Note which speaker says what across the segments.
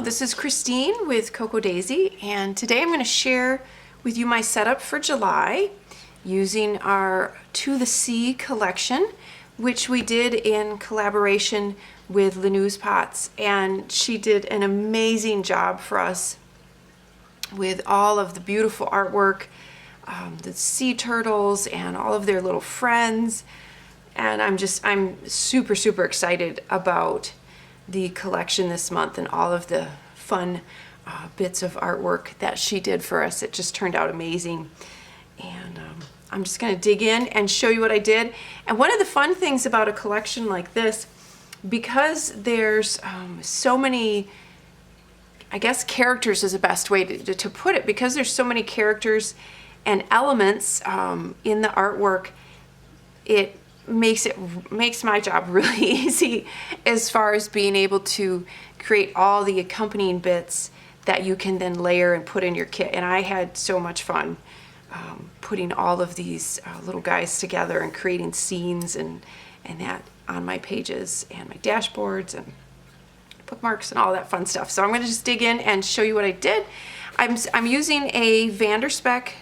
Speaker 1: this is Christine with Coco Daisy, and today I'm going to share with you my setup for July using our To the Sea collection, which we did in collaboration with Lanú's Pots, and she did an amazing job for us with all of the beautiful artwork, the sea turtles and all of their little friends, and I'm super excited about the collection this month and all of the fun bits of artwork that she did for us. It just turned out amazing, and I'm just going to dig in and show you what I did. And one of the fun things about a collection like this, because there's so many, I guess characters is the best way to put it, because there's so many characters and elements in the artwork, it makes my job really easy as far as being able to create all the accompanying bits that you can then layer and put in your kit. And I had so much fun putting all of these little guys together and creating scenes and that on my pages and my dashboards and bookmarks and all that fun stuff. So I'm going to just dig in and show you what I did. I'm using a Vanderspec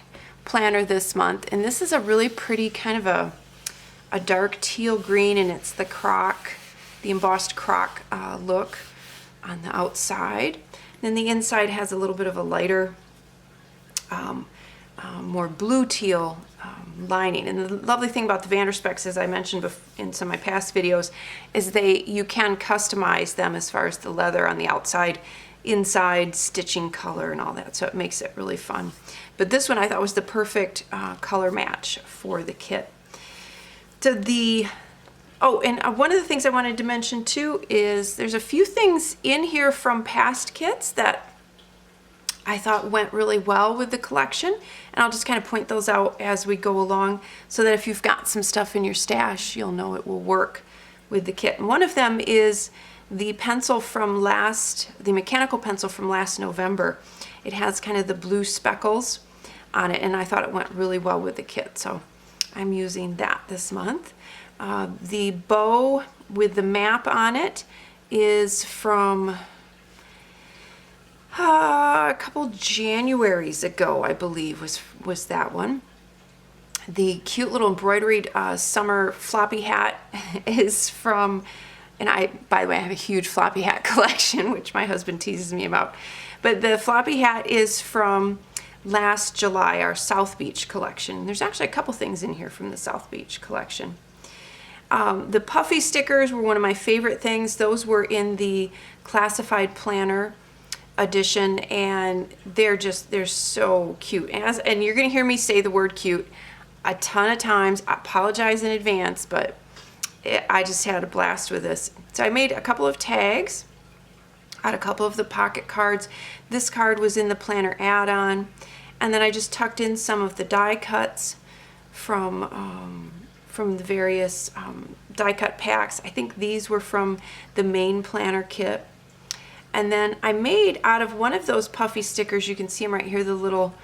Speaker 1: planner this month, and this is a really pretty kind of a dark teal green, and it's the croc, the embossed croc look on the outside. Then the inside has a little bit of a lighter, more blue teal lining. And the lovely thing about the Vanderspecs, as I mentioned in some of my past videos, is you can customize them as far as the leather on the outside, inside, stitching color and all that. So it makes it really fun. But this one I thought was the perfect color match for the kit. So one of the things I wanted to mention too is there's a few things in here from past kits that I thought went really well with the collection, and I'll just kind of point those out as we go along so that if you've got some stuff in your stash, you'll know it will work with the kit. And one of them is the pencil from the mechanical pencil from last November. It has kind of the blue speckles on it, and I thought it went really well with the kit, so I'm using that this month. The bow with the map on it is from a couple Januaries ago, I believe was that one. The cute little embroideried summer floppy hat is from, and by the way, I have a huge floppy hat collection, which my husband teases me about. But the floppy hat is from last July, our South Beach collection. There's actually a couple things in here from the South Beach collection. The puffy stickers were one of my favorite things. Those were in the classified planner edition, and they're so cute. And you're gonna hear me say the word cute a ton of times. I apologize in advance, but I just had a blast with this. So I made a couple of tags out a couple of the pocket cards. This card was in the planner add-on, and then I just tucked in some of the die cuts from the various die cut packs. I think these were from the main planner kit. And then I made out of one of those puffy stickers, you can see him right here, the little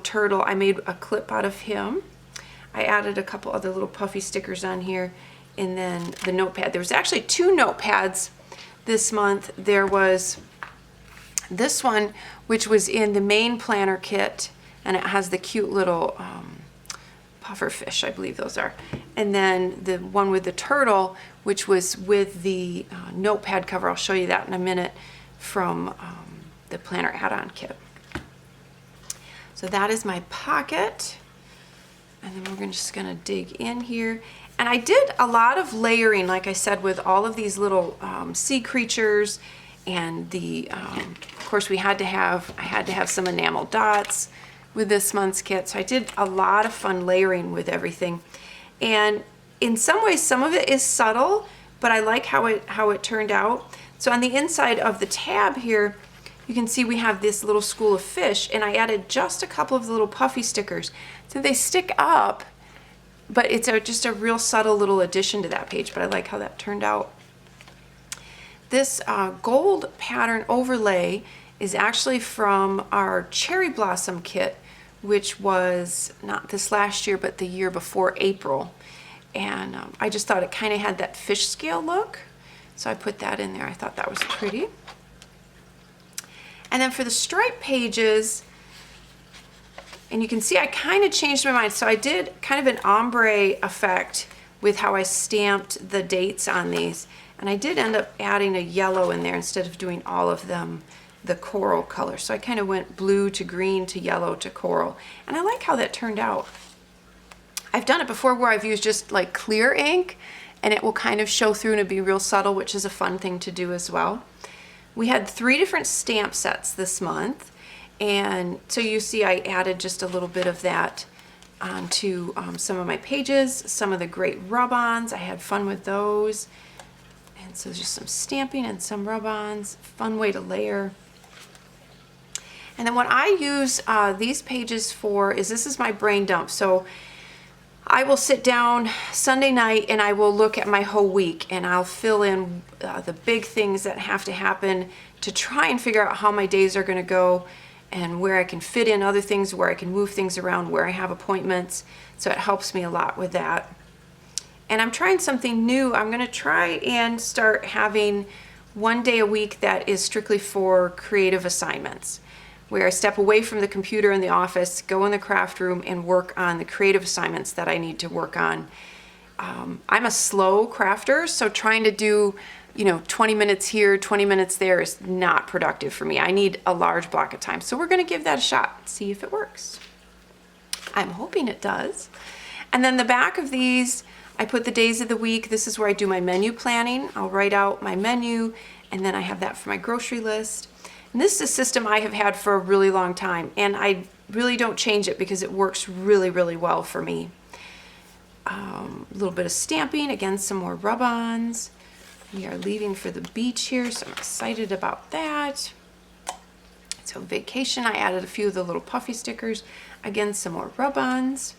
Speaker 1: turtle. I made a clip out of him. I added a couple other little puffy stickers on here, and then the notepad. There was actually two notepads this month. There was this one, which was in the main planner kit, and it has the cute little puffer fish, I believe those are. And then the one with the turtle, which was with the notepad cover. I'll show you that in a minute, from the planner add-on kit. So that is my pocket. And then we're just gonna dig in here. And I did a lot of layering, like I said, with all of these little sea creatures, and of course I had to have some enamel dots with this month's kit. So I did a lot of fun layering with everything. And in some ways, some of it is subtle, but I like how it turned out. So on the inside of the tab here, you can see we have this little school of fish, and I added just a couple of the little puffy stickers. So they stick up, but it's just a real subtle little addition to that page, but I like how that turned out. This gold pattern overlay is actually from our cherry blossom kit, which was not this last year, but the year before April. And I just thought it kind of had that fish scale look, so I put that in there. I thought that was pretty. And then for the stripe pages, and you can see I kind of changed my mind. So I did kind of an ombre effect with how I stamped the dates on these. And I did end up adding a yellow in there instead of doing all of them the coral color. So I kind of went blue to green to yellow to coral. And I like how that turned out. I've done it before where I've used just like clear ink and it will kind of show through and it'll be real subtle, which is a fun thing to do as well. We had 3 different stamp sets this month. And so you see I added just a little bit of that onto some of my pages, some of the great rub-ons. I had fun with those. And so just some stamping and some rub-ons, fun way to layer. And then what I use these pages for is this is my brain dump. So I will sit down Sunday night and I will look at my whole week and I'll fill in the big things that have to happen to try and figure out how my days are going to go and where I can fit in other things, where I can move things around, where I have appointments. So it helps me a lot with that. And I'm trying something new. I'm going to try and start having one day a week that is strictly for creative assignments, where I step away from the computer in the office, go in the craft room and work on the creative assignments that I need to work on. I'm a slow crafter, so trying to do 20 minutes here, 20 minutes there is not productive for me. I need a large block of time. So we're going to give that a shot, see if it works. I'm hoping it does. And then the back of these, I put the days of the week. This is where I do my menu planning. I'll write out my menu, and then I have that for my grocery list. And this is a system I have had for a really long time, and I really don't change it because it works really, really well for me. A little bit of stamping, again, some more rub-ons. We are leaving for the beach here, so I'm excited about that. So vacation, I added a few of the little puffy stickers. Again, some more rub-ons.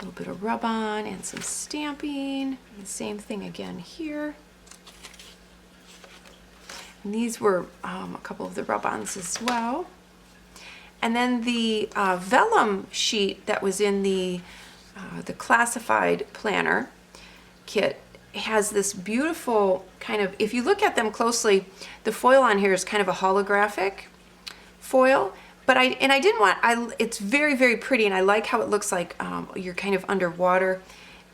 Speaker 1: A little bit of rub-on and some stamping. And same thing again here. And these were a couple of the rub-ons as well. And then the vellum sheet that was in the classified planner kit has this beautiful kind of, if you look at them closely, the foil on here is kind of a holographic foil. But I didn't want, it's very, very pretty, and I like how it looks like you're kind of underwater.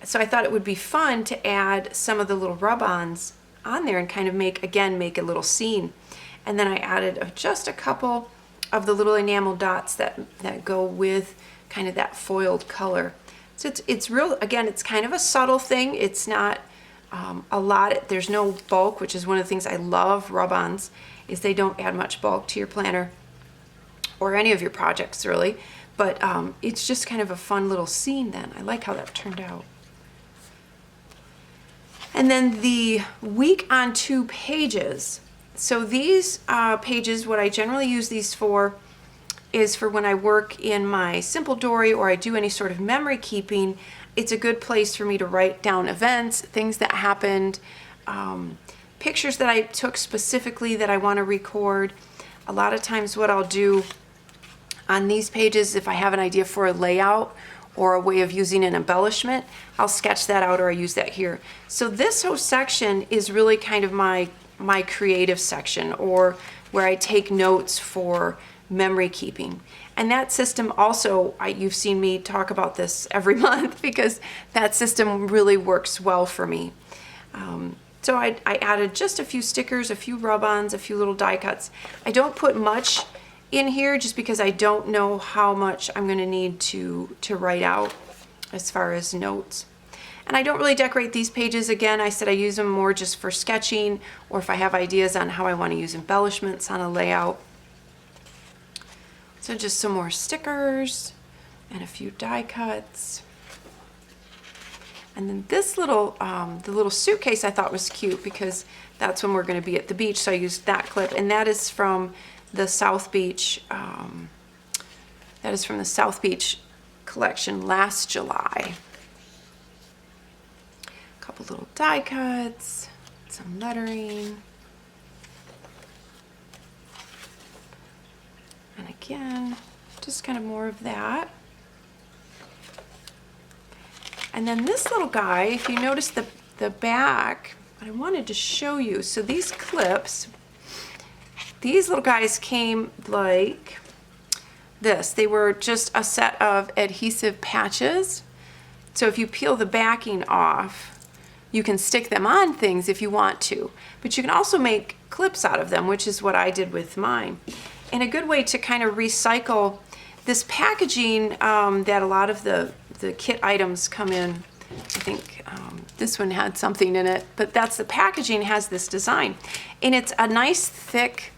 Speaker 1: So I thought it would be fun to add some of the little rub-ons on there and kind of make a little scene. And then I added just a couple of the little enamel dots that go with kind of that foiled color. So it's real, again, it's kind of a subtle thing. It's not a lot, there's no bulk, which is one of the things I love rub-ons, is they don't add much bulk to your planner or any of your projects really, but it's just kind of a fun little scene then. I like how that turned out. And then the week on 2 pages. So these pages, what I generally use these for is for when I work in my Simple Dory or I do any sort of memory keeping. It's a good place for me to write down events, things that happened, pictures that I took specifically that I want to record. A lot of times what I'll do on these pages, if I have an idea for a layout or a way of using an embellishment, I'll sketch that out or I use that here. So this whole section is really kind of my creative section, or where I take notes for memory keeping. And that system also, you've seen me talk about this every month because that system really works well for me. So I added just a few stickers, a few rub-ons, a few little die cuts. I don't put much in here just because I don't know how much I'm going to need to write out as far as notes. And I don't really decorate these pages. Again, I said I use them more just for sketching or if I have ideas on how I want to use embellishments on a layout. So just some more stickers and a few die cuts. And then this little, the little suitcase I thought was cute because that's when we're going to be at the beach. So I used that clip, and that is from the South Beach. That is from the South Beach collection last July. A couple little die cuts, some lettering. And again, just kind of more of that. And then this little guy, if you notice the back, But I wanted to show you. So these clips, these little guys came like this. They were just a set of adhesive patches. So if you peel the backing off, you can stick them on things if you want to. But you can also make clips out of them, which is what I did with mine. And a good way to kind of recycle this packaging that a lot of the kit items come in. I think this one had something in it, but that's the packaging has this design. And it's a nice thick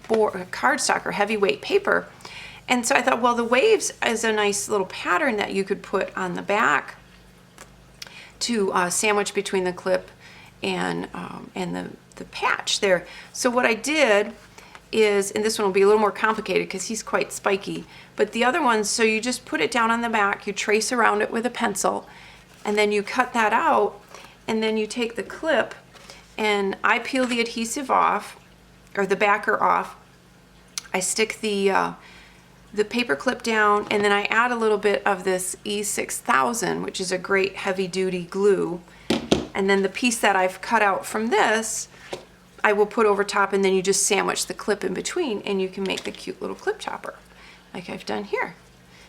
Speaker 1: cardstock or heavyweight paper. And so I thought, well, the waves is a nice little pattern that you could put on the back to sandwich between the clip and the patch there. So what I did is, and this one will be a little more complicated because he's quite spiky, but the other ones, so you just put it down on the back, you trace around it with a pencil, and then you cut that out, and then you take the clip, and I peel the adhesive off, or the backer off. I stick the paper clip down, and then I add a little bit of this E6000, which is a great heavy-duty glue, and then the piece that I've cut out from this, I will put over top, and then you just sandwich the clip in between, and you can make the cute little clip topper, like I've done here.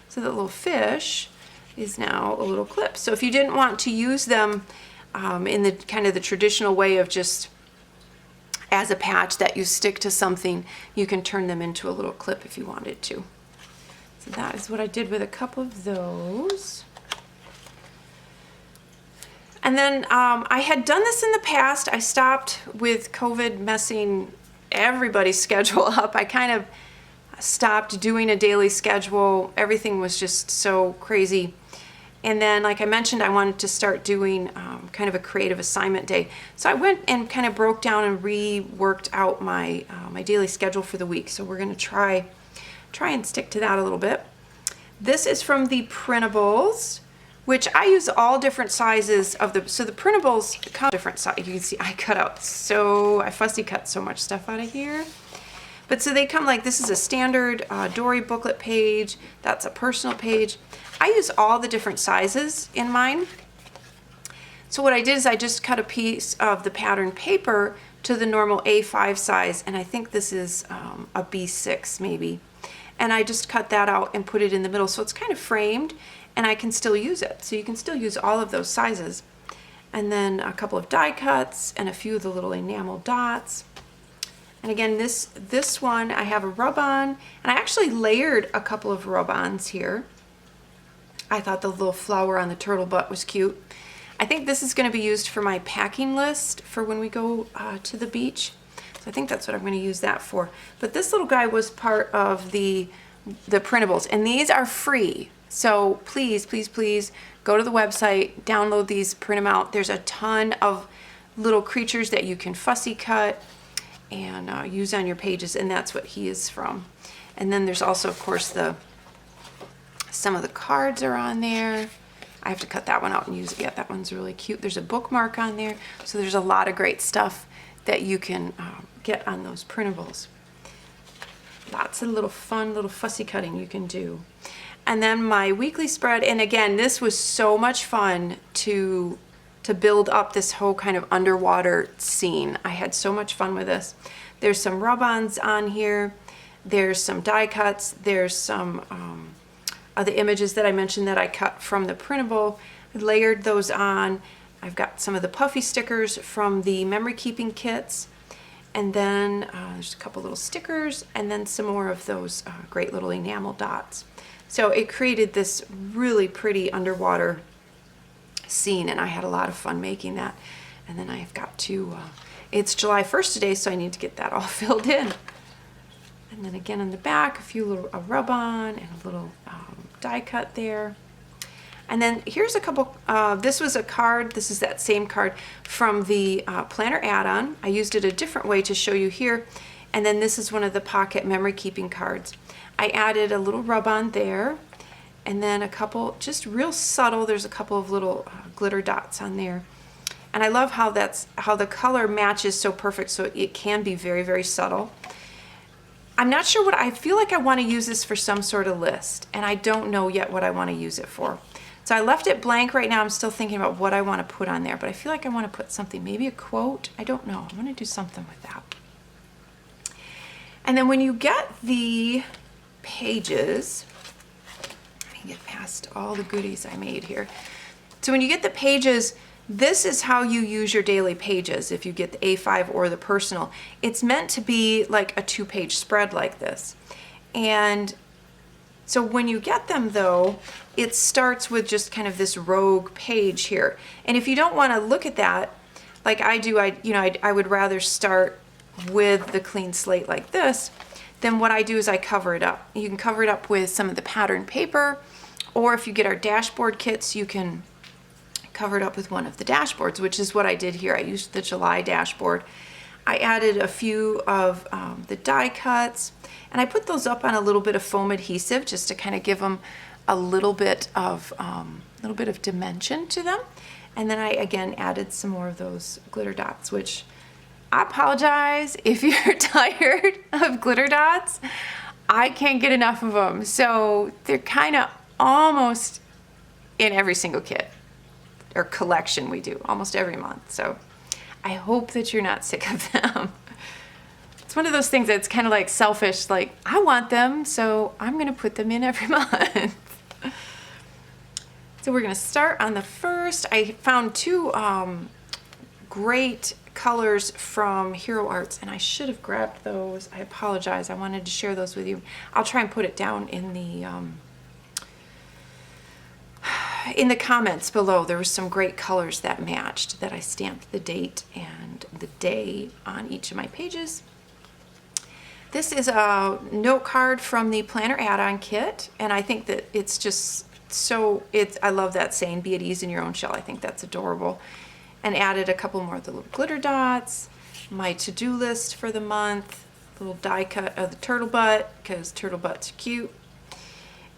Speaker 1: So the little fish is now a little clip. So if you didn't want to use them in the kind of the traditional way of just as a patch that you stick to something, you can turn them into a little clip if you wanted to. So that is what I did with a couple of those. And then I had done this in the past. I stopped with COVID messing everybody's schedule up. I kind of stopped doing a daily schedule. Everything was just so crazy. And then, like I mentioned, I wanted to start doing kind of a creative assignment day. So I went and kind of broke down and reworked out my my daily schedule for the week. So we're going to try and stick to that a little bit. This is from the printables, which I use all different sizes of the, so the printables come different size. You can see I fussy cut so much stuff out of here. But so they come like, this is a standard Dory booklet page, that's a personal page. I use all the different sizes in mine. So what I did is I just cut a piece of the pattern paper to the normal A5 size, and I think this is a B6 maybe. And I just cut that out and put it in the middle, so it's kind of framed, and I can still use it. So you can still use all of those sizes. And then a couple of die cuts and a few of the little enamel dots. And again, this one I have a rub-on, and I actually layered a couple of rub-ons here. I thought the little flower on the turtle butt was cute. I think this is going to be used for my packing list for when we go to the beach. So I think that's what I'm going to use that for. But this little guy was part of the printables, and these are free. So please, please, please go to the website, download these, print them out. There's a ton of little creatures that you can fussy cut and use on your pages, and that's what he is from. And then there's also, of course, some of the cards are on there. I have to cut that one out and use it. Yeah, that one's really cute. There's a bookmark on there. So there's a lot of great stuff that you can get on those printables. Lots of little fun, little fussy cutting you can do. And then my weekly spread, and again, this was so much fun to build up this whole kind of underwater scene. I had so much fun with this. There's some rub-ons on here. There's some die cuts. There's some of the images that I mentioned that I cut from the printable. I layered those on. I've got some of the puffy stickers from the memory keeping kits. And then there's a couple little stickers, and then some more of those great little enamel dots. So it created this really pretty underwater scene, and I had a lot of fun making that. And then I've got to, it's July 1st today, so I need to get that all filled in. And then again on the back, a rub-on and a little die cut there. And then here's a couple, this was a card, this is that same card from the planner add-on. I used it a different way to show you here. And then this is one of the pocket memory keeping cards. I added a little rub-on there, and then a couple, just real subtle, there's a couple of little glitter dots on there. And I love how the color matches so perfect, so it can be very, very subtle. I'm not sure I feel like I want to use this for some sort of list, and I don't know yet what I want to use it for. So I left it blank right now. I'm still thinking about what I want to put on there, but I feel like I want to put something, maybe a quote. I don't know. I want to do something with that. And then when you get the pages, let me get past all the goodies I made here. So when you get the pages, this is how you use your daily pages if you get the A5 or the personal. It's meant to be like a 2-page spread like this. And so when you get them though, it starts with just kind of this rogue page here. And if you don't want to look at that, like I do, I would rather start with the clean slate like this. Then what I do is I cover it up. You can cover it up with some of the pattern paper, or if you get our dashboard kits, you can cover it up with one of the dashboards, which is what I did here. I used the July dashboard. I added a few of the die cuts, and I put those up on a little bit of foam adhesive just to kind of give them a little bit of dimension to them. And then I again added some more of those glitter dots, which I apologize if you're tired of glitter dots. I can't get enough of them. So they're kind of almost in every single kit or collection we do almost every month. So I hope that you're not sick of them. It's one of those things that's kind of like selfish, like I want them, so I'm gonna put them in every month. So we're gonna start on the first. I found two great colors from Hero Arts, and I should have grabbed those. I apologize. I wanted to share those with you. I'll try and put it down in the comments below. There were some great colors that matched that I stamped the date and the day on each of my pages. This is a note card from the planner add-on kit, and I think that it's just so, I love that saying, be at ease in your own shell. I think that's adorable. And added a couple more of the little glitter dots, my to-do list for the month, little die cut of the turtle butt, because turtle butts are cute.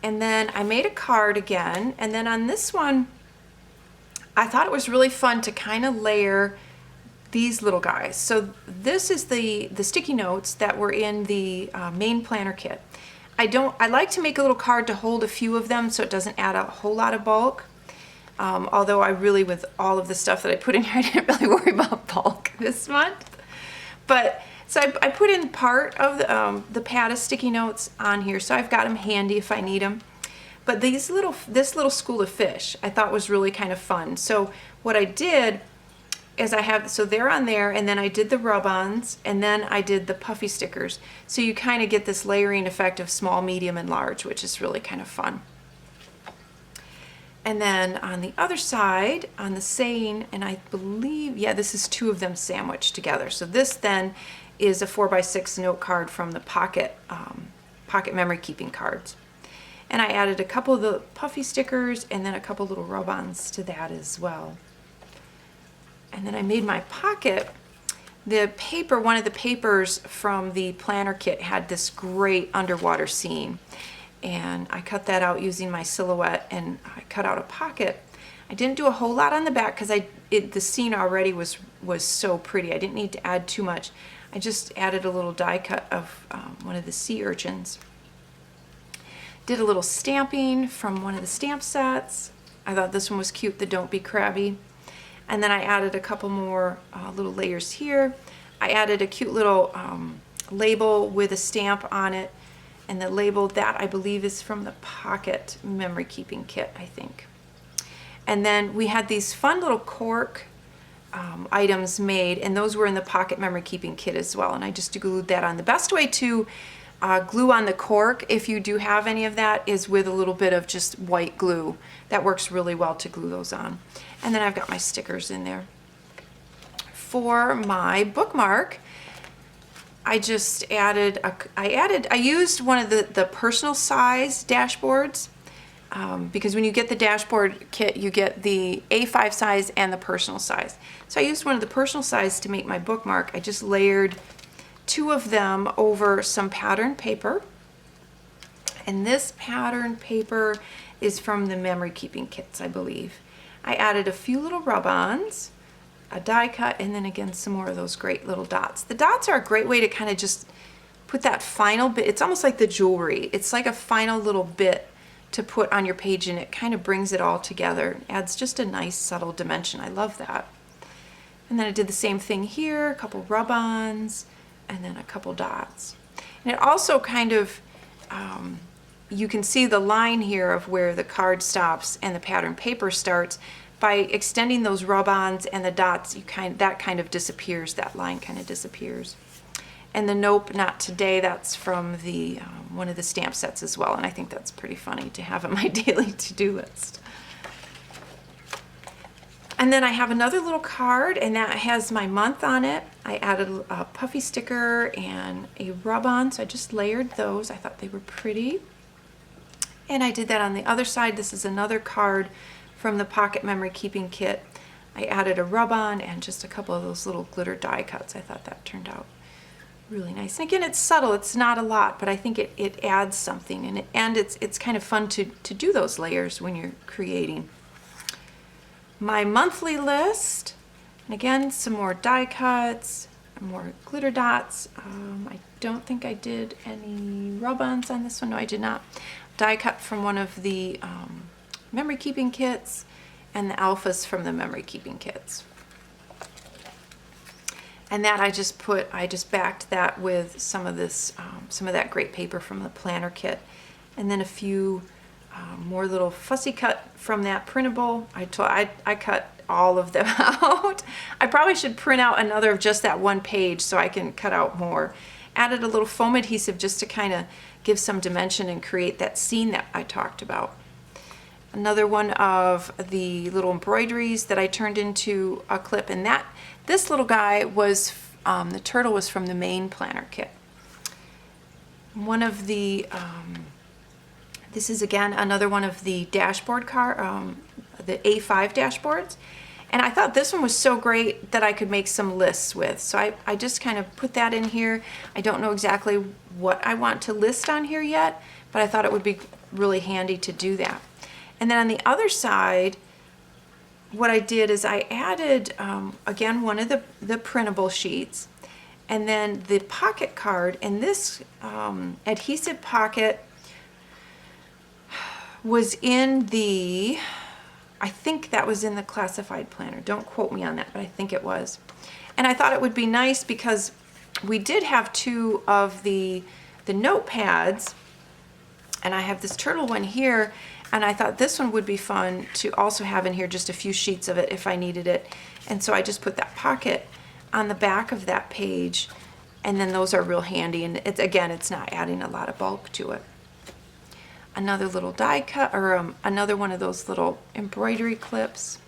Speaker 1: And then I made a card again, and then on this one, I thought it was really fun to kind of layer these little guys. So this is the sticky notes that were in the main planner kit. I like to make a little card to hold a few of them so it doesn't add a whole lot of bulk. Although I really, with all of the stuff that I put in here, I didn't really worry about bulk this month. But so I put in part of the pad of sticky notes on here, so I've got them handy if I need them. But this little school of fish I thought was really kind of fun. So what I did is so they're on there, and then I did the rub-ons, and then I did the puffy stickers. So you kind of get this layering effect of small, medium, and large, which is really kind of fun. And then on the other side, on the saying, and I believe, yeah, this is two of them sandwiched together. So this then is a 4x6 note card from the pocket memory keeping cards. And I added a couple of the puffy stickers and then a couple little rub-ons to that as well. And then I made my pocket. The paper, one of the papers from the planner kit had this great underwater scene. And I cut that out using my silhouette, and I cut out a pocket. I didn't do a whole lot on the back because the scene already was so pretty. I didn't need to add too much. I just added a little die cut of one of the sea urchins. Did a little stamping from one of the stamp sets. I thought this one was cute, the Don't Be Crabby. And then I added a couple more little layers here. I added a cute little label with a stamp on it. And the label that I believe is from the pocket memory keeping kit, I think. And then we had these fun little cork items made, and those were in the pocket memory keeping kit as well. And I just glued that on. The best way to glue on the cork, if you do have any of that, is with a little bit of just white glue. That works really well to glue those on. And then I've got my stickers in there. For my bookmark, I just added, I used one of the personal size dashboards because when you get the dashboard kit, you get the A5 size and the personal size. So I used one of the personal size to make my bookmark. I just layered two of them over some pattern paper. And this pattern paper is from the memory keeping kits, I believe. I added a few little rub-ons, a die cut, and then again some more of those great little dots. The dots are a great way to kind of just put that final bit. It's almost like the jewelry. It's like a final little bit to put on your page, and it kind of brings it all together. Adds just a nice subtle dimension. I love that. And then I did the same thing here, a couple rub-ons, and then a couple dots. And it also kind of, you can see the line here of where the card stops and the pattern paper starts. By extending those rub-ons and the dots, that kind of disappears. That line kind of disappears. And the Nope, Not Today, that's from the one of the stamp sets as well. And I think that's pretty funny to have on my daily to-do list. And then I have another little card, and that has my month on it. I added a puffy sticker and a rub-on, so I just layered those. I thought they were pretty. And I did that on the other side. This is another card from the Pocket Memory Keeping Kit. I added a rub-on and just a couple of those little glitter die cuts. I thought that turned out really nice. And again, it's subtle, it's not a lot, but I think it adds something, and it's kind of fun to do those layers when you're creating. My monthly list, and again, some more die cuts, more glitter dots. I don't think I did any rub-ons on this one. No, I did not. Die cut from one of the memory keeping kits, and the alphas from the memory keeping kits. And that I just backed that with some of this, some of that great paper from the planner kit, and then a few more little fussy cut from that printable. I cut all of them out. I probably should print out another of just that one page so I can cut out more. Added a little foam adhesive just to kind of give some dimension and create that scene that I talked about. Another one of the little embroideries that I turned into a clip, and this little guy was, the turtle was from the main planner kit. One of the, this is again another one of the dashboard the A5 dashboards, and I thought this one was so great that I could make some lists with. So I just kind of put that in here. I don't know exactly what I want to list on here yet, but I thought it would be really handy to do that. And then on the other side, what I did is I added, again, one of the printable sheets, and then the pocket card, and this adhesive pocket was in the, I think that was in the classified planner. Don't quote me on that, but I think it was. And I thought it would be nice because we did have two of the notepads, and I have this turtle one here, and I thought this one would be fun to also have in here, just a few sheets of it if I needed it. And so I just put that pocket on the back of that page, and then those are real handy, and it's not adding a lot of bulk to it. Another little die cut, or another one of those little embroidery clips.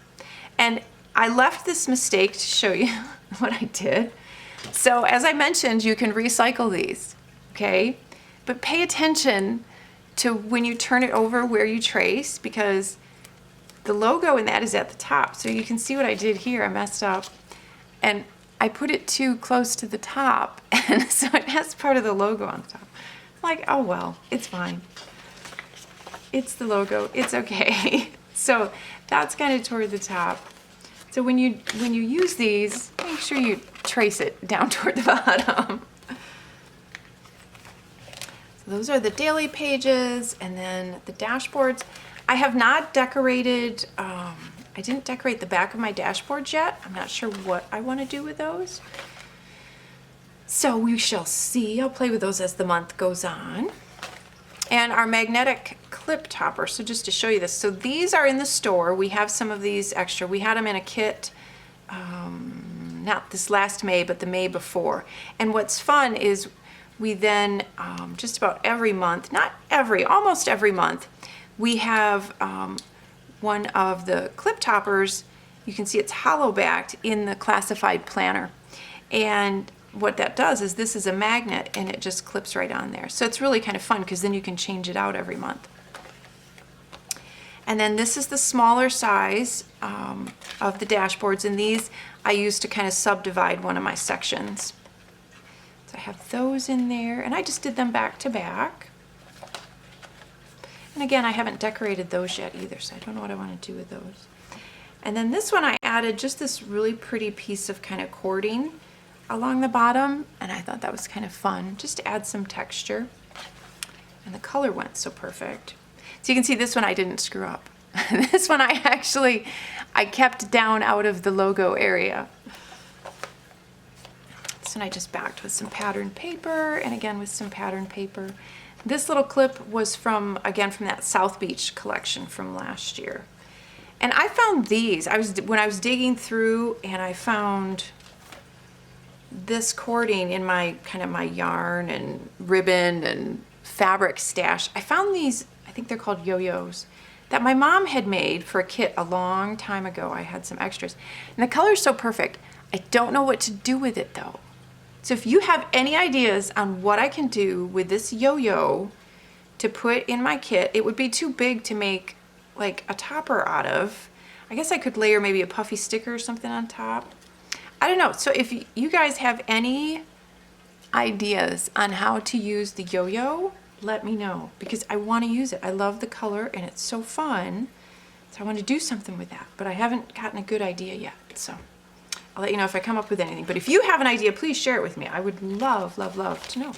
Speaker 1: And I left this mistake to show you what I did. So as I mentioned, you can recycle these, okay? But pay attention to when you turn it over where you trace, because the logo in that is at the top. So you can see what I did here. I messed up, and I put it too close to the top, and so it has part of the logo on the top. I'm like, oh well, it's fine. It's the logo, it's okay. So that's kind of toward the top. So when you use these, make sure you trace it down toward the bottom. So those are the daily pages, and then the dashboards. I have not decorated, I didn't decorate the back of my dashboards yet. I'm not sure what I want to do with those. So we shall see. I'll play with those as the month goes on. And our magnetic clip topper, so just to show you this. So these are in the store. We have some of these extra. We had them in a kit, not this last May, but the May before. And what's fun is we then, just about every month, almost every month, we have one of the clip toppers. You can see it's hollow backed in the classified planner. And what that does is this is a magnet, and it just clips right on there. So it's really kind of fun because then you can change it out every month. And then this is the smaller size of the dashboards, and these I use to kind of subdivide one of my sections. So I have those in there, and I just did them back to back. And again, I haven't decorated those yet either, so I don't know what I want to do with those. And then this one I added just this really pretty piece of kind of cording along the bottom, and I thought that was kind of fun just to add some texture, and the color went so perfect. So you can see this one I didn't screw up. This one I kept down out of the logo area. This one I just backed with some patterned paper, and again with some patterned paper. This little clip was from that South Beach collection from last year. And I found these, when I was digging through, and I found this cording in my my yarn and ribbon and fabric stash. I found these, I think they're called yo-yos, that my mom had made for a kit a long time ago. I had some extras. And the color's so perfect. I don't know what to do with it though. So if you have any ideas on what I can do with this yo-yo to put in my kit, it would be too big to make like a topper out of. I guess I could layer maybe a puffy sticker or something on top. I don't know. So if you guys have any ideas on how to use the yo-yo, let me know, because I want to use it. I love the color and it's so fun. So I want to do something with that, but I haven't gotten a good idea yet. So I'll let you know if I come up with anything. But if you have an idea, please share it with me. I would love, love, love to know.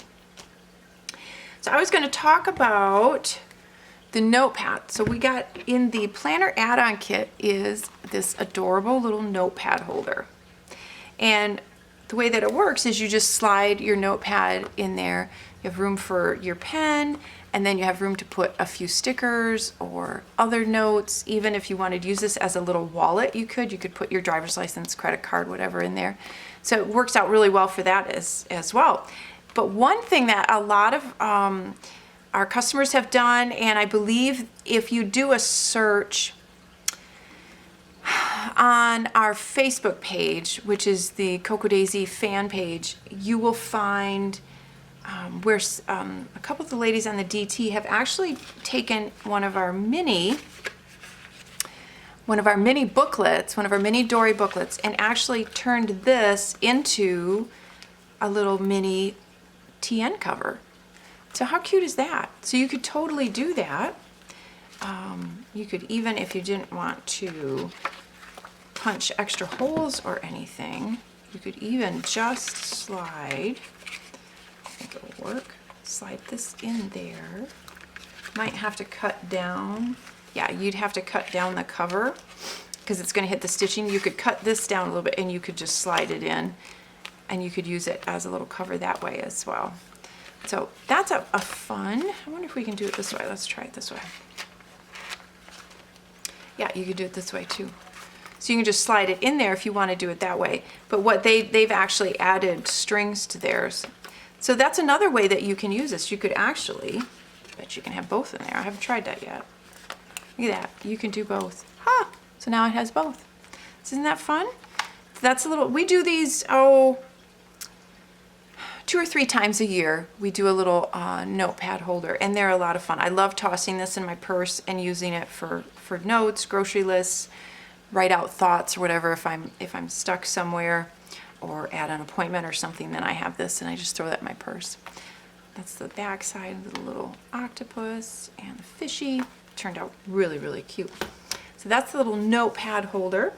Speaker 1: So I was going to talk about the Notepad. So we got in the planner add-on kit is this adorable little notepad holder. And the way that it works is you just slide your notepad in there. You have room for your pen, and then you have room to put a few stickers or other notes. Even if you wanted to use this as a little wallet, you could put your driver's license, credit card, whatever in there. So it works out really well for that as well. But one thing that a lot of our customers have done, and I believe if you do a search on our Facebook page, which is the Cocoa Daisy fan page, you will find where a couple of the ladies on the DT have actually taken one of our mini booklets, one of our mini Dory booklets, and actually turned this into a little mini TN cover. So how cute is that? So you could totally do that. You could even, if you didn't want to punch extra holes or anything, you could even just slide, I think it will work, slide this in there. Might have to cut down, yeah, you'd have to cut down the cover because it's going to hit the stitching. You could cut this down a little bit and you could just slide it in, and you could use it as a little cover that way as well. So that's a fun, I wonder if we can do it this way. Let's try it this way. Yeah, you could do it this way too. So you can just slide it in there if you want to do it that way. But what they've actually added strings to theirs. So that's another way that you can use this. You could actually, I bet you can have both in there. I haven't tried that yet. Look at that, you can do both. Huh, so now it has both. So isn't that fun? So that's a little, we do these, 2 or 3 times a year. We do a little notepad holder, and they're a lot of fun. I love tossing this in my purse and using it for notes, grocery lists, write out thoughts or whatever if I'm stuck somewhere or at an appointment or something, then I have this and I just throw that in my purse. That's the back side of the little octopus and the fishy. Turned out really, really cute. So that's the little notepad holder.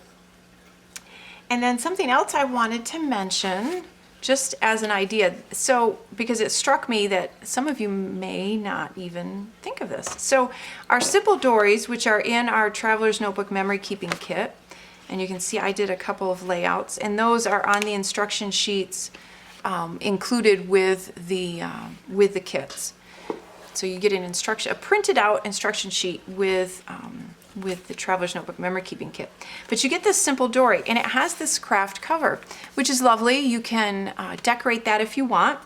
Speaker 1: And then something else I wanted to mention, just as an idea, so because it struck me that some of you may not even think of this. So our simple dories, which are in our Traveler's Notebook Memory Keeping Kit, and you can see I did a couple of layouts, and those are on the instruction sheets included with the kits. So you get a printed out instruction sheet with the Traveler's Notebook Memory Keeping Kit. But you get this simple dory, and it has this craft cover, which is lovely. You can decorate that if you want.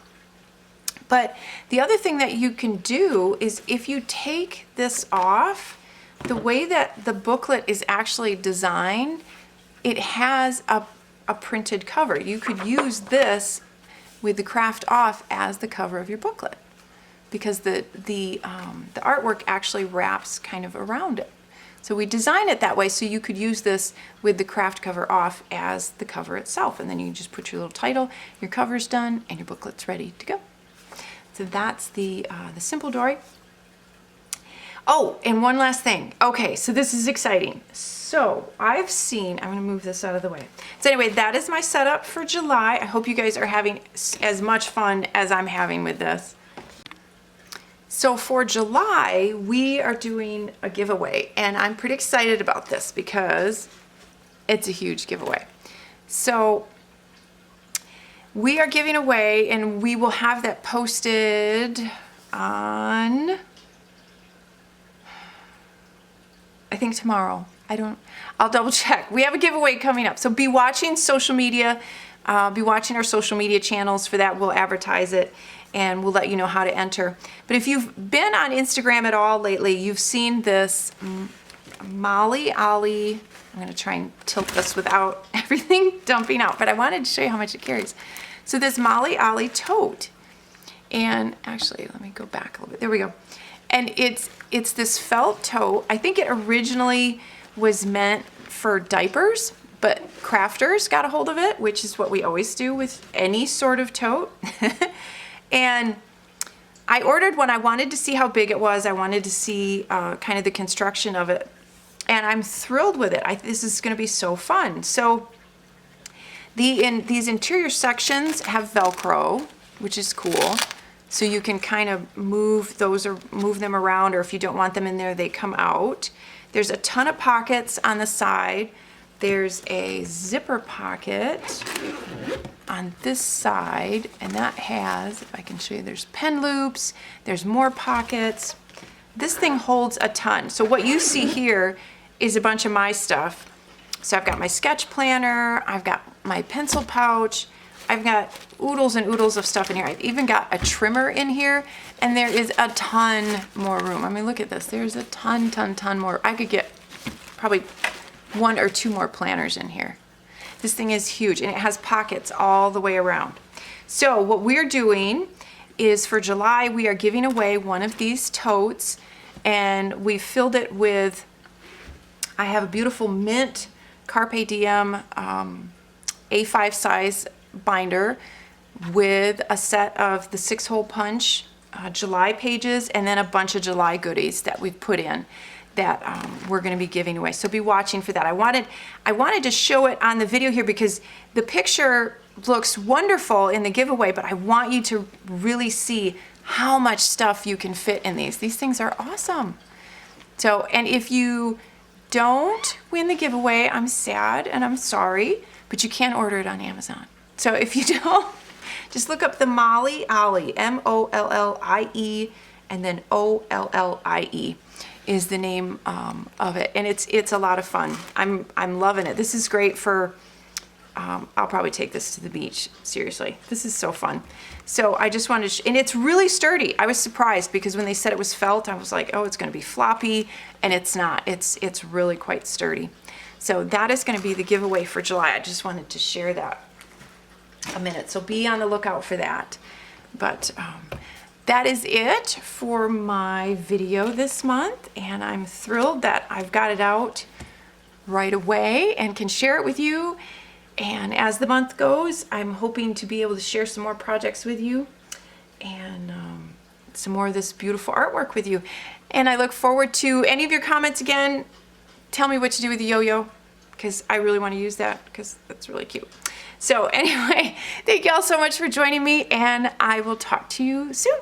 Speaker 1: But the other thing that you can do is if you take this off, the way that the booklet is actually designed, it has a printed cover. You could use this with the craft off as the cover of your booklet, because the artwork actually wraps kind of around it. So we designed it that way so you could use this with the craft cover off as the cover itself, and then you can just put your little title, your cover's done, and your booklet's ready to go. So that's the simple dory. Oh, and one last thing. Okay, so this is exciting. So I've seen, I'm gonna move this out of the way. So anyway, that is my setup for July. I hope you guys are having as much fun as I'm having with this. So for July, we are doing a giveaway, and I'm pretty excited about this because it's a huge giveaway. So we are giving away, and we will have that posted on, I think tomorrow. I'll double check. We have a giveaway coming up. So be watching social media, be watching our social media channels for that. We'll advertise it and we'll let you know how to enter. But if you've been on Instagram at all lately, you've seen this Molly Ollie. I'm going to try and tilt this without everything dumping out, but I wanted to show you how much it carries. So this Molly Ollie tote, and actually let me go back a little bit. There we go. And it's this felt tote. I think it originally was meant for diapers, but crafters got a hold of it, which is what we always do with any sort of tote. And I ordered one. I wanted to see how big it was. I wanted to see kind of the construction of it. And I'm thrilled with it. This is going to be so fun. So these interior sections have Velcro, which is cool. So you can kind of move those or move them around, or if you don't want them in there, they come out. There's a ton of pockets on the side. There's a zipper pocket on this side, and that has, if I can show you, there's pen loops, there's more pockets. This thing holds a ton. So what you see here is a bunch of my stuff. So I've got my sketch planner, I've got my pencil pouch, I've got oodles and oodles of stuff in here. I've even got a trimmer in here, and there is a ton more room. I mean, look at this. There's a ton more. I could get probably 1 or 2 more planners in here. This thing is huge, and it has pockets all the way around. So what we're doing is for July, we are giving away one of these totes, and we filled it with, I have a beautiful mint Carpe Diem A5 size binder with a set of the 6-hole punch July pages, and then a bunch of July goodies that we've put in that we're going to be giving away. So be watching for that. I wanted to show it on the video here because the picture looks wonderful in the giveaway, but I want you to really see how much stuff you can fit in these. These things are awesome. So, and if you don't win the giveaway, I'm sad and I'm sorry, but you can order it on Amazon. So if you don't, just look up the Molly Ollie, M-O-L-L-I-E, and then O-L-L-I-E is the name of it, and it's a lot of fun. I'm loving it. This is great for. I'll probably take this to the beach. Seriously, this is so fun. So I just wanted to, and it's really sturdy. I was surprised because when they said it was felt, I was like, oh, it's going to be floppy, and it's not. It's really quite sturdy. So that is going to be the giveaway for July. I just wanted to share that a minute. So be on the lookout for that. But that is it for my video this month, and I'm thrilled that I've got it out right away and can share it with you. And as the month goes, I'm hoping to be able to share some more projects with you and some more of this beautiful artwork with you. And I look forward to any of your comments. Again, tell me what to do with the yo-yo, because I really want to use that because that's really cute. So anyway, thank you all so much for joining me, and I will talk to you soon.